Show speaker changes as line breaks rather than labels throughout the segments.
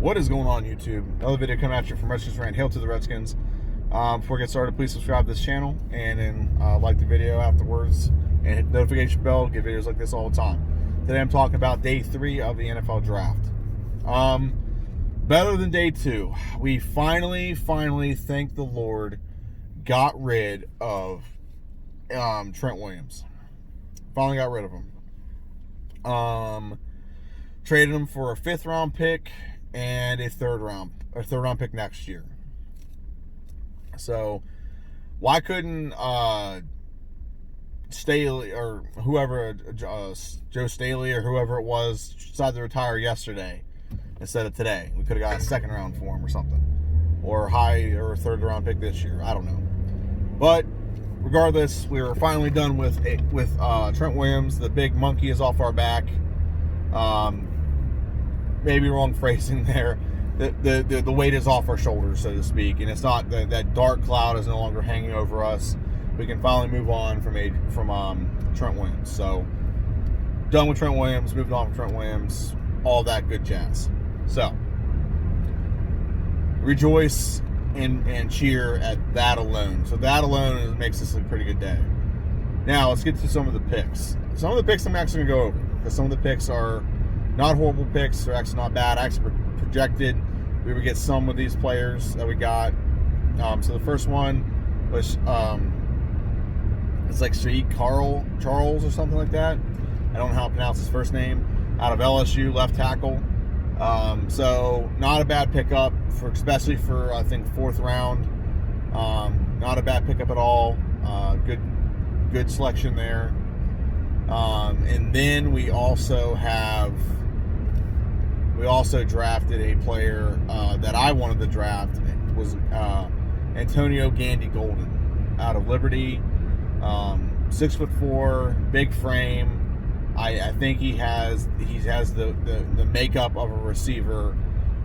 What is going on, YouTube? Another video coming at you from Redskins Rant. Hail to the Redskins. Before we get started, please subscribe to this channel and then like the video afterwards and hit the notification bell. Get videos like this all the time. Today I'm talking about day 3 of the NFL draft. Better than day 2. We finally, thank the Lord, got rid of Trent Williams. Finally got rid of him. Traded him for a 5th round pick and a third round pick next year. So why couldn't Staley or whoever, Joe Staley or whoever it was, decide to retire yesterday instead of today? We could have got a 2nd round for him or something, or a 3rd round pick this year. I don't know. But regardless, we were finally done with Trent Williams. The big monkey is off our back. Maybe wrong phrasing there. The weight is off our shoulders, so to speak, and it's not that dark cloud is no longer hanging over us. We can finally move on from Trent Williams. So done with Trent Williams, moved on from Trent Williams, all that good jazz. So rejoice and cheer at that alone. So that alone makes this a pretty good day. Now let's get to some of the picks. Some of the picks I'm actually going to go over, because some of the picks are not horrible picks. They're actually not bad. I actually projected we would get some of these players that we got. So the first one was it's like Shaik Charles or something like that. I don't know how to pronounce his first name. Out of LSU, left tackle. So not a bad pickup, especially for I think 4th round. Not a bad pickup at all. Good selection there. And then we also drafted a player that I wanted to draft. It was Antonio Gandy Golden out of Liberty. 6'4", big frame. I think he has the makeup of a receiver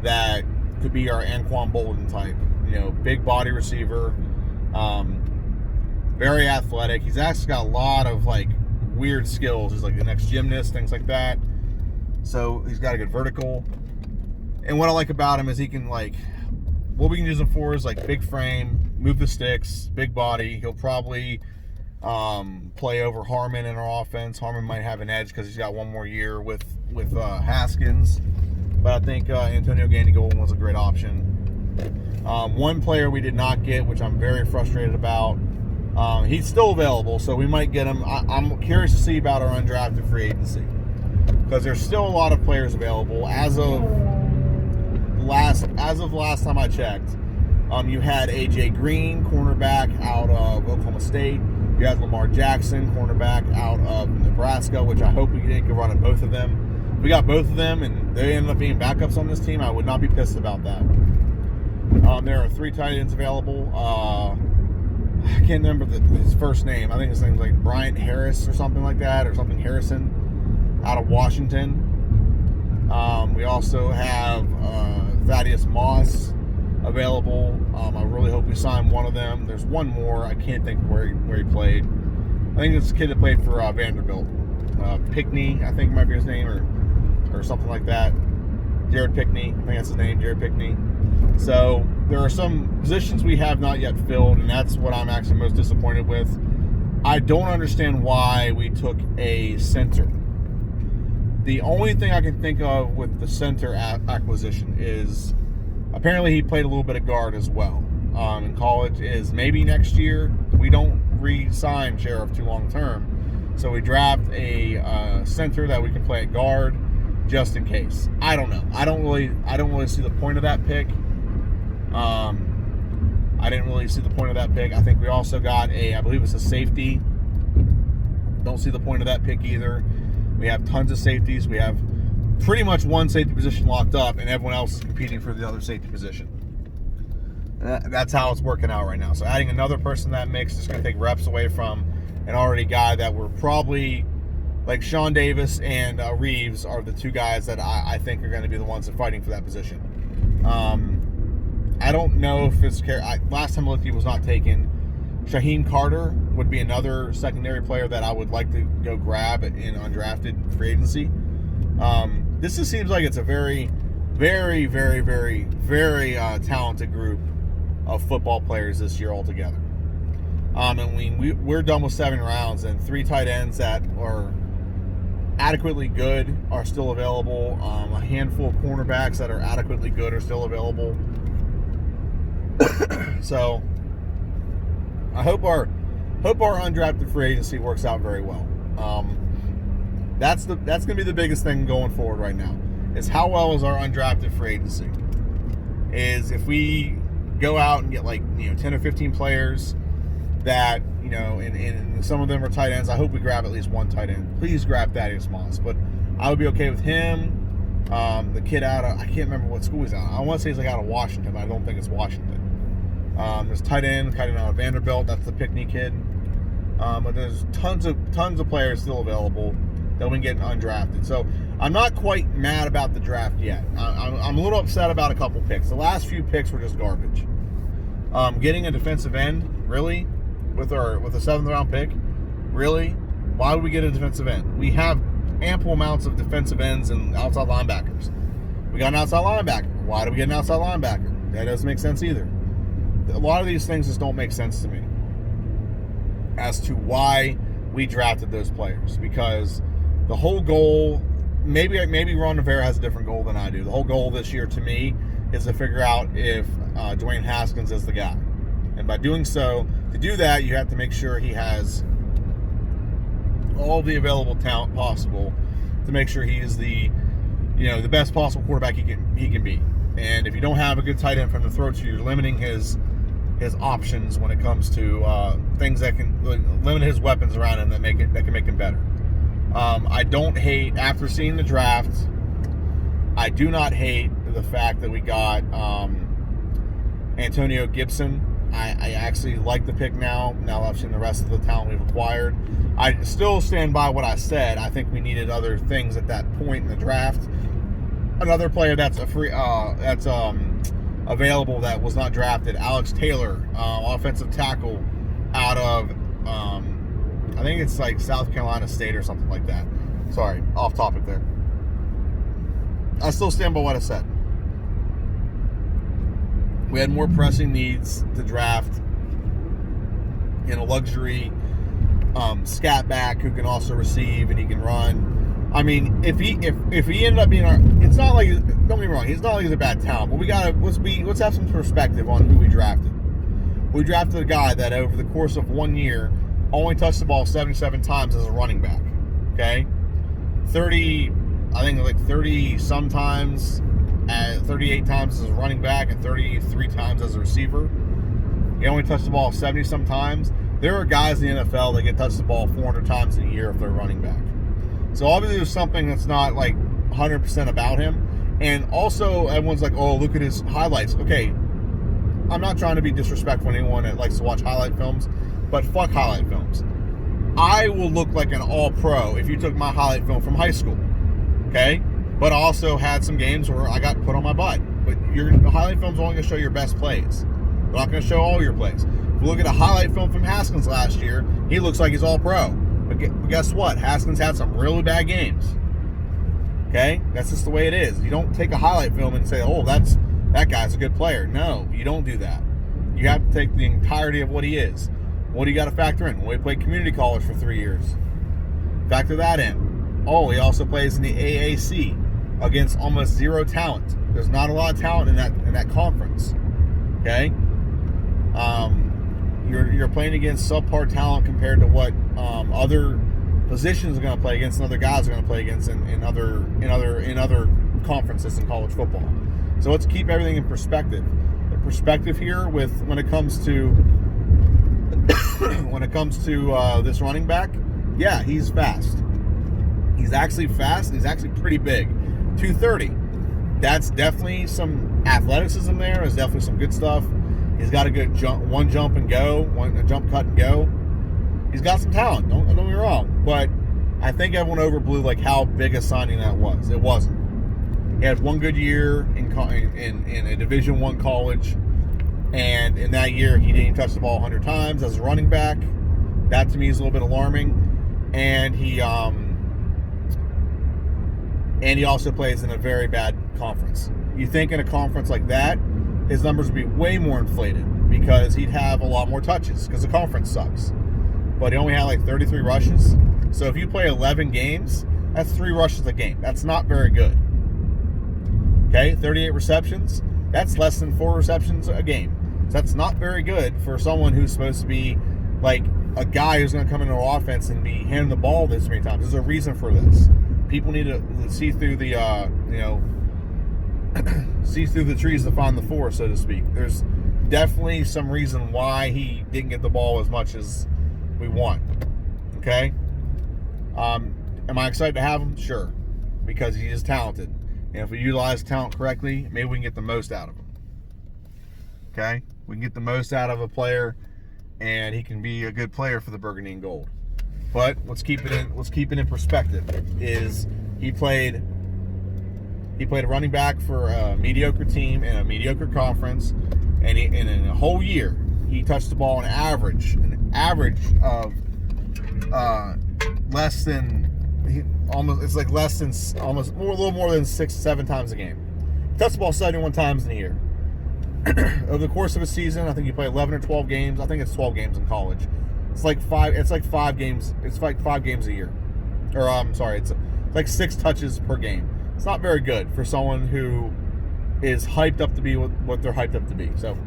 that could be our Anquan Boldin type. You know, big body receiver. Very athletic. He's actually got a lot of like weird skills. He's like the next gymnast, things like that. So he's got a good vertical. And what I like about him is he can, like, what we can use him for is like big frame, move the sticks, big body. He'll probably play over Harmon in our offense. Harmon might have an edge because he's got one more year with Haskins. But I think Antonio Gandy Golden was a great option. One player we did not get, which I'm very frustrated about. He's still available, so we might get him. I'm curious to see about our undrafted free agency, because there's still a lot of players available. As of last time I checked, you had AJ Green, cornerback out of Oklahoma State. You had Lamar Jackson, cornerback out of Nebraska, which I hope we didn't get run at both of them. If we got both of them and they ended up being backups on this team, I would not be pissed about that. There are 3 tight ends available. I can't remember his first name. I think his name's like Bryant Harris or something like that, or something Harrison, out of Washington. We also have Thaddeus Moss available. I really hope we sign one of them. There's one more. I can't think where he played. I think it's a kid that played for Vanderbilt. Pickney, I think might be his name, or something like that. Jared Pickney, I think that's his name, Jared Pickney. So there are some positions we have not yet filled, and that's what I'm actually most disappointed with. I don't understand why we took a center. The only thing I can think of with the center acquisition is apparently he played a little bit of guard as well in college. Is maybe next year we don't re-sign Sheriff too long term, so we draft a center that we can play at guard just in case. I don't know. I don't really see the point of that pick. I didn't really see the point of that pick. I think we also got I believe it's a safety. Don't see the point of that pick either. We have tons of safeties. We have pretty much one safety position locked up, and everyone else is competing for the other safety position. That's how it's working out right now. So adding another person in that mix is going to take reps away from an already guy that we're probably, like Sean Davis and Reeves are the 2 guys that I think are going to be the ones that are fighting for that position. I don't know if it's last time I looked, he was not taken. Shaheem Carter would be another secondary player that I would like to go grab in undrafted free agency. This just seems like it's a very very, very, very, very talented group of football players this year altogether. And we're done with 7 rounds, and 3 tight ends that are adequately good are still available. A handful of cornerbacks that are adequately good are still available. So I hope our undrafted free agency works out very well. That's going to be the biggest thing going forward right now. Is how well is our undrafted free agency? Is if we go out and get 10 or 15 players that, and some of them are tight ends. I hope we grab at least one tight end. Please grab Thaddeus Moss. But I would be okay with him. The kid out of, I can't remember what school he's out. I want to say he's out of Washington, but I don't think it's Washington. There's tight end out of Vanderbilt. That's the Pickney kid. But there's tons of players still available that we can get undrafted. So I'm not quite mad about the draft yet. I'm a little upset about a couple picks. The last few picks were just garbage. Getting a defensive end, really, with a 7th round pick, really? Why would we get a defensive end? We have ample amounts of defensive ends and outside linebackers. We got an outside linebacker. Why do we get an outside linebacker? That doesn't make sense either. A lot of these things just don't make sense to me as to why we drafted those players, because the whole goal, maybe Ron Rivera has a different goal than I do. The whole goal this year to me is to figure out if Dwayne Haskins is the guy. And by doing so, to do that, you have to make sure he has all the available talent possible to make sure he is the best possible quarterback he can be. And if you don't have a good tight end for him to throw to, you're limiting his options when it comes to things that can limit his weapons around him that can make him better. I don't hate, after seeing the draft, I do not hate the fact that we got Antonio Gibson. I actually like the pick now that I've seen the rest of the talent we've acquired. I still stand by what I said. I think we needed other things at that point in the draft. Another player that's available that was not drafted, Alex Taylor, offensive tackle out of I think it's South Carolina State or something like that. Sorry, off topic there. I still stand by what I said. We had more pressing needs to draft in a luxury scat back who can also receive and he can run. I mean, if he ended up being it's not like, don't get me wrong, he's not like he's a bad talent, but let's have some perspective on who we drafted. We drafted a guy that over the course of 1 year only touched the ball 77 times as a running back. Okay, 30 sometimes. 38 times as a running back and 33 times as a receiver. He only touched the ball 70 some times. There are guys in the NFL that get touched the ball 400 times in a year if they're running back. So obviously there's something that's not 100% about him. And also everyone's like, oh, look at his highlights. Okay, I'm not trying to be disrespectful to anyone that likes to watch highlight films, but fuck highlight films. I will look like an all-pro if you took my highlight film from high school. Okay? But I also had some games where I got put on my butt. But the highlight film's only going to show your best plays. They're not going to show all your plays. If you look at a highlight film from Haskins last year, he looks like he's all pro. But guess what? Haskins had some really bad games. Okay? That's just the way it is. You don't take a highlight film and say, oh, that guy's a good player. No, you don't do that. You have to take the entirety of what he is. What do you got to factor in? Well, he played community college for 3 years. Factor that in. Oh, he also plays in the AAC. Against almost zero talent. There's not a lot of talent in that conference. Okay? You're playing against subpar talent compared to what other positions are going to play against and other guys are going to play against in other conferences in college football. So let's keep everything in perspective. The perspective here when it comes to this running back, yeah, he's fast. He's actually fast. He's actually pretty big. 230. That's definitely some athleticism there. There's definitely some good stuff. He's got a good jump cut and go. He's got some talent. Don't get me wrong, but I think everyone overblew how big a signing that was. It wasn't. He had one good year in a Division I college, and in that year he didn't touch the ball 100 times as a running back. That to me is a little bit alarming, and he also plays in a very bad conference. you think in a conference like that, his numbers would be way more inflated because he'd have a lot more touches because the conference sucks. But he only had like 33 rushes. So if you play 11 games, that's 3 rushes a game. That's not very good. Okay, 38 receptions. That's less than 4 receptions a game. So that's not very good for someone who's supposed to be like a guy who's going to come into our offense and be handing the ball this many times. There's a reason for this. People need to see through the, see through the trees to find the forest, so to speak. There's definitely some reason why he didn't get the ball as much as we want. Okay? Am I excited to have him? Sure. Because he is talented. And if we utilize talent correctly, maybe we can get the most out of him. Okay? We can get the most out of a player, and he can be a good player for the Burgundy and Gold. But let's keep it in perspective. Is he played a running back for a mediocre team in a mediocre conference, and in a whole year he touched the ball an average of a little more than 6-7 times a game. He touched the ball 71 times in a year. Over the course of a season, I think you play 11 or 12 games. I think it's 12 games in college. It's like 5 games. It's like 5 games a year. Or it's like 6 touches per game. It's not very good for someone who is hyped up to be what they're hyped up to be. So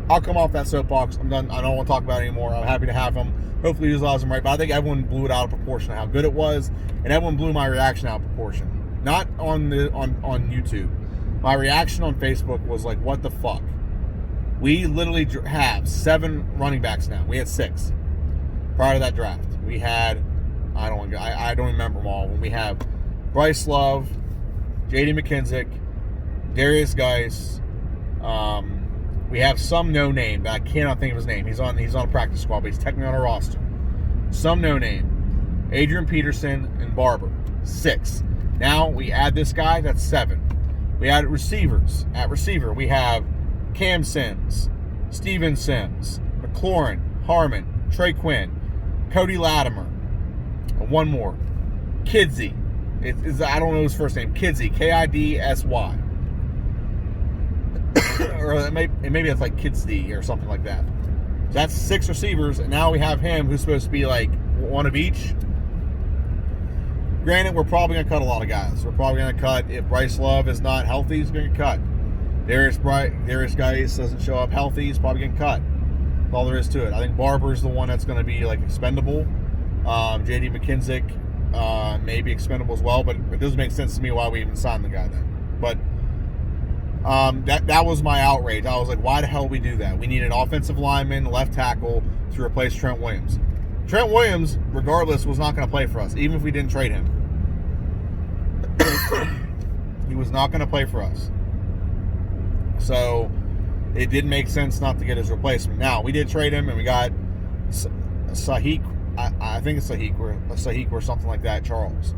I'll come off that soapbox. I'm done. I don't want to talk about it anymore. I'm happy to have him. Hopefully he utilize him right. But I think everyone blew it out of proportion of how good it was, and everyone blew my reaction out of proportion. Not on YouTube. My reaction on Facebook was like, what the fuck? We literally have 7 running backs now. We had 6 prior to that draft. We had, I don't remember them all. When we have Bryce Love, J.D. McKissick, Darius Geis. We have some no name that I cannot think of his name. He's on a practice squad, but he's technically on a roster. Some no name. Adrian Peterson and Barber. 6. Now we add this guy. That's 7. We added receivers. At receiver, we have Cam Sims, Steven Sims, McLaurin, Harmon, Trey Quinn, Cody Latimer. One more. Kidsy. I don't know his first name. Kidsy. Kidsy. Or maybe it's like Kidsy or something like that. So that's 6 receivers, and now we have him who's supposed to be like one of each. Granted, we're probably going to cut a lot of guys. We're probably going to cut, if Bryce Love is not healthy, he's going to get cut. Darius Geis doesn't show up healthy, he's probably getting cut. That's all there is to it. I think Barber's the one that's going to be like expendable. J.D. McKissick may be expendable as well, but it doesn't make sense to me why we even signed the guy then. But that was my outrage. I was like, why the hell we do that? We need an offensive lineman, left tackle to replace Trent Williams. Trent Williams, regardless, was not going to play for us, even if we didn't trade him. He was not going to play for us. So it didn't make sense not to get his replacement. Now, we did trade him, and we got Sahik, I think it's Sahik or something like that, Charles,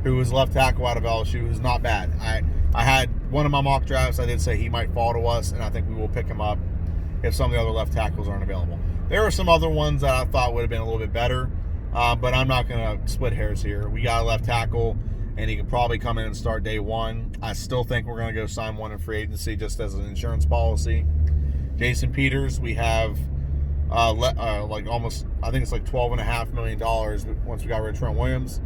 who was left tackle out of LSU, who's not bad. I had one of my mock drafts, I did say he might fall to us, and I think we will pick him up if some of the other left tackles aren't available. There are some other ones that I thought would have been a little bit better, but I'm not going to split hairs here. We got a left tackle, and he could probably come in and start day one. I still think we're going to go sign one in free agency just as an insurance policy. Jason Peters, we have like almost, I think it's like $12.5 million once we got rid of Trent Williams.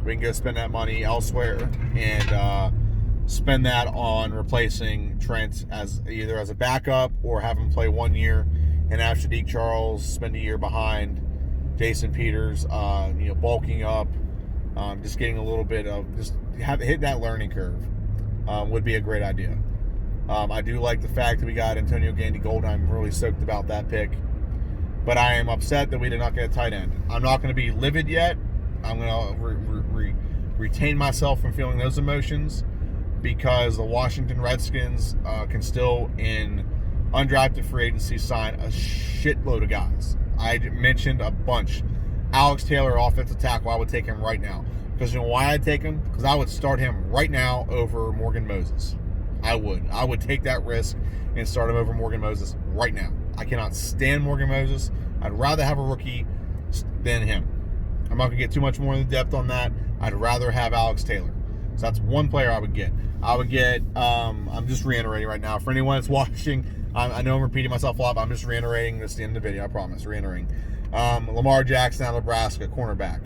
We can go spend that money elsewhere and spend that on replacing Trent as either as a backup or have him play 1 year and have Sadiq Charles spend a year behind Jason Peters, bulking up, just getting a little bit of, hit that learning curve would be a great idea. I do like the fact that we got Antonio Gandy Gold. I'm really stoked about that pick. But I am upset that we did not get a tight end. I'm not going to be livid yet. I'm going to retain myself from feeling those emotions because the Washington Redskins can still, in undrafted free agency, sign a shitload of guys. I mentioned a bunch. Alex Taylor, offensive tackle, I would take him right now. Because you know why I'd take him? Because I would start him right now over Morgan Moses. I would take that risk and start him over Morgan Moses right now. I cannot stand Morgan Moses. I'd rather have a rookie than him. I'm not going to get too much more in depth on that. I'd rather have Alex Taylor. So that's one player I would get. I'm just reiterating right now. For anyone that's watching, I know I'm repeating myself a lot, but I'm just reiterating this at the end of the video, I promise, reiterating. Lamar Jackson out of Nebraska, cornerback.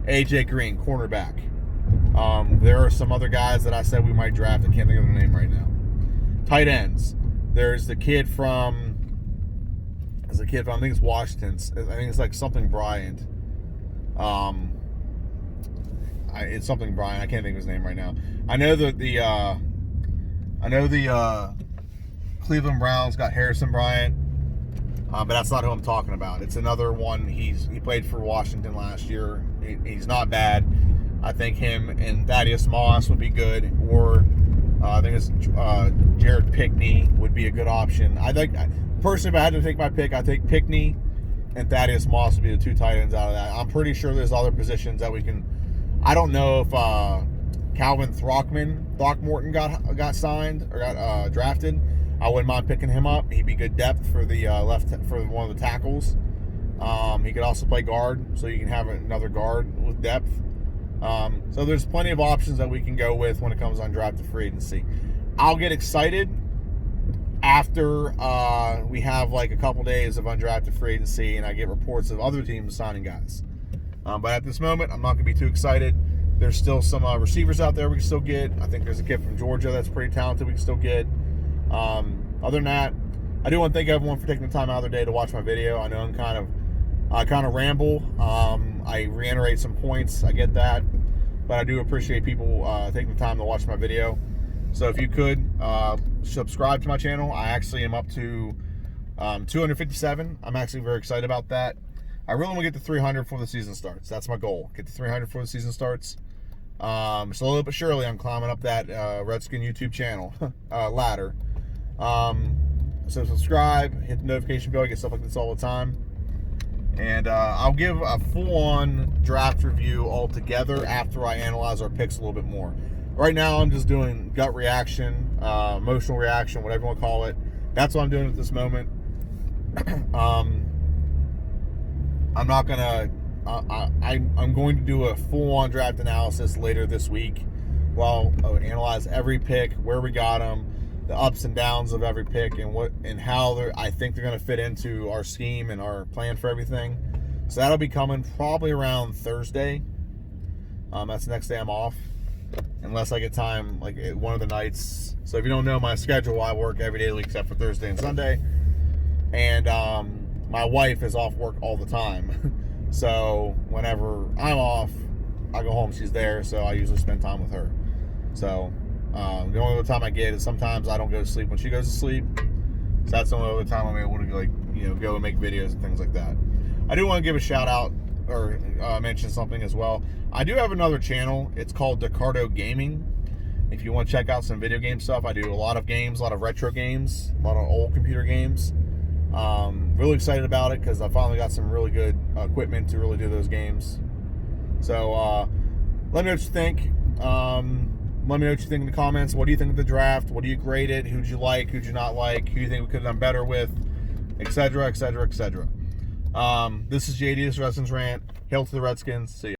AJ Green, cornerback. There are some other guys that I said we might draft. I can't think of the name right now. Tight ends. There's the kid from, I think it's Washington. I think it's like something Bryant. It's something Bryant. I can't think of his name right now. I know that the Cleveland Browns got Harrison Bryant, but that's not who I'm talking about. It's another one. He played for Washington last year. He's not bad. I think him and Thaddeus Moss would be good, or I think it's Jared Pickney would be a good option. Personally, if I had to take my pick, I'd take Pickney and Thaddeus Moss would be the two tight ends out of that. I'm pretty sure there's other positions that we can. I don't know if Calvin Throckmorton got signed or got drafted. I wouldn't mind picking him up. He'd be good depth for the for one of the tackles. He could also play guard, so you can have another guard with depth. So there's plenty of options that we can go with when it comes on undrafted free agency. I'll get excited after we have like a couple days of undrafted free agency and I get reports of other teams signing guys. But at this moment, I'm not going to be too excited. There's still some receivers out there we can still get. I think there's a kid from Georgia that's pretty talented we can still get. Other than that, I do want to thank everyone for taking the time out of their day to watch my video. I know I kind of ramble. I reiterate some points. I get that. But I do appreciate people taking the time to watch my video. So if you could, subscribe to my channel. I actually am up to 257. I'm actually very excited about that. I really want to get to 300 before the season starts. That's my goal. Get to 300 before the season starts. Slowly but surely, I'm climbing up that Redskin YouTube channel ladder. So subscribe, hit the notification bell. I get stuff like this all the time. And I'll give a full-on draft review altogether after I analyze our picks a little bit more. Right now, I'm just doing gut reaction, emotional reaction, whatever you want to call it. That's what I'm doing at this moment. I'm not gonna. I'm going to do a full-on draft analysis later this week. Well, analyze every pick, where we got them, the ups and downs of every pick, and how I think they're going to fit into our scheme and our plan for everything. So that'll be coming probably around Thursday. That's the next day I'm off, unless I get time like one of the nights. So if you don't know my schedule, I work every day except for Thursday and Sunday, and my wife is off work all the time. So whenever I'm off, I go home, she's there, so I usually spend time with her. So the only other time I get is sometimes I don't go to sleep when she goes to sleep. So that's the only other time I'm able to go and make videos and things like that. I do want to give a shout out or mention something as well. I do have another channel. It's called Decardo Gaming. If you want to check out some video game stuff, I do a lot of games, a lot of retro games, a lot of old computer games. Really excited about it because I finally got some really good equipment to really do those games. So let me know what you think. Let me know what you think in the comments. What do you think of the draft? What do you grade it? Who'd you like? Who'd you not like? Who do you think we could have done better with? Etc. Etc. Etc. This is JD, this Redskins Rant. Hail to the Redskins. See ya.